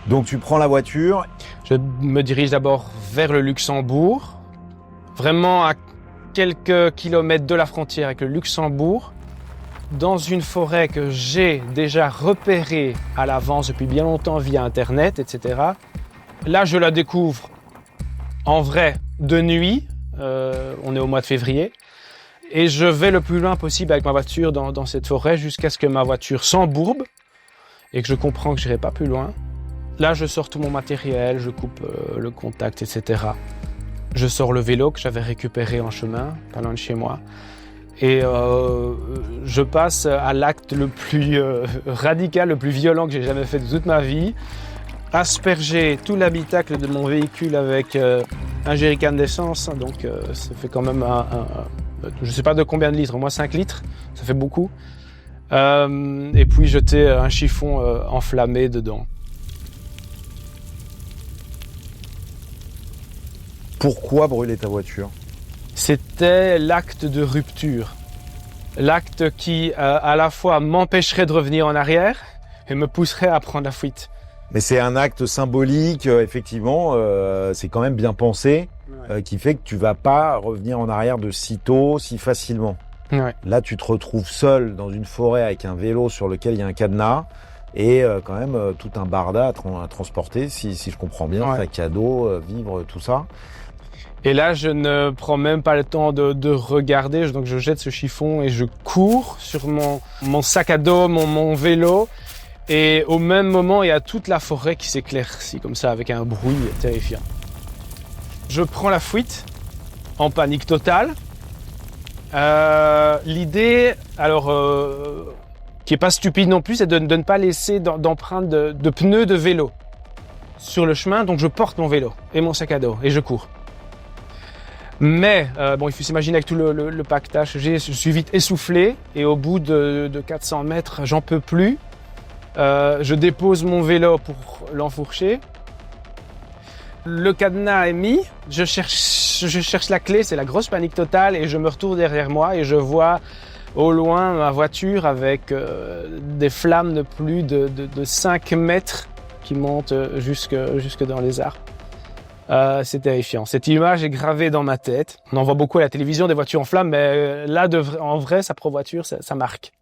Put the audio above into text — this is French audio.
Donc tu prends la voiture. Je me dirige d'abord vers le Luxembourg, vraiment à quelques kilomètres de la frontière avec le Luxembourg, dans une forêt que j'ai déjà repérée à l'avance depuis bien longtemps via Internet, etc. Là, je la découvre en vrai de nuit, on est au mois de février, et je vais le plus loin possible avec ma voiture dans cette forêt jusqu'à ce que ma voiture s'embourbe et que je comprends que je n'irai pas plus loin. Là, je sors tout mon matériel, je coupe le contact, etc. Je sors le vélo que j'avais récupéré en chemin, pas loin de chez moi. Et je passe à l'acte le plus radical, le plus violent que j'ai jamais fait de toute ma vie. Asperger tout l'habitacle de mon véhicule avec un jerrycan d'essence. Donc ça fait quand même je ne sais pas de combien de litres, au moins 5 litres, ça fait beaucoup. Et puis jeter un chiffon enflammé dedans. Pourquoi brûler ta voiture? C'était l'acte de rupture. L'acte qui, à la fois, m'empêcherait de revenir en arrière et me pousserait à prendre la fuite. Mais c'est un acte symbolique, effectivement, c'est quand même bien pensé, qui fait que tu vas pas revenir en arrière de si tôt, si facilement. Ouais. Là, tu te retrouves seul dans une forêt avec un vélo sur lequel il y a un cadenas et quand même tout un barda à transporter, si je comprends bien, sac à dos, vivre, tout ça. Et là, je ne prends même pas le temps de regarder, donc je jette ce chiffon et je cours sur mon sac à dos, mon vélo. Et au même moment, il y a toute la forêt qui s'éclaircit comme ça, avec un bruit terrifiant. Je prends la fuite, en panique totale. L'idée, qui est pas stupide non plus, c'est de ne pas laisser d'empreintes de pneus de vélo sur le chemin. Donc je porte mon vélo et mon sac à dos et je cours. Mais il faut s'imaginer avec tout le paquetage, je suis vite essoufflé et au bout de 400 mètres, j'en peux plus. Je dépose mon vélo pour l'enfourcher. Le cadenas est mis, je cherche la clé, c'est la grosse panique totale et je me retourne derrière moi et je vois au loin ma voiture avec des flammes de plus de 5 mètres qui montent jusque dans les arbres. C'est terrifiant. Cette image est gravée dans ma tête. On en voit beaucoup à la télévision des voitures en flammes, mais là, en vrai, sa propre voiture, ça marque.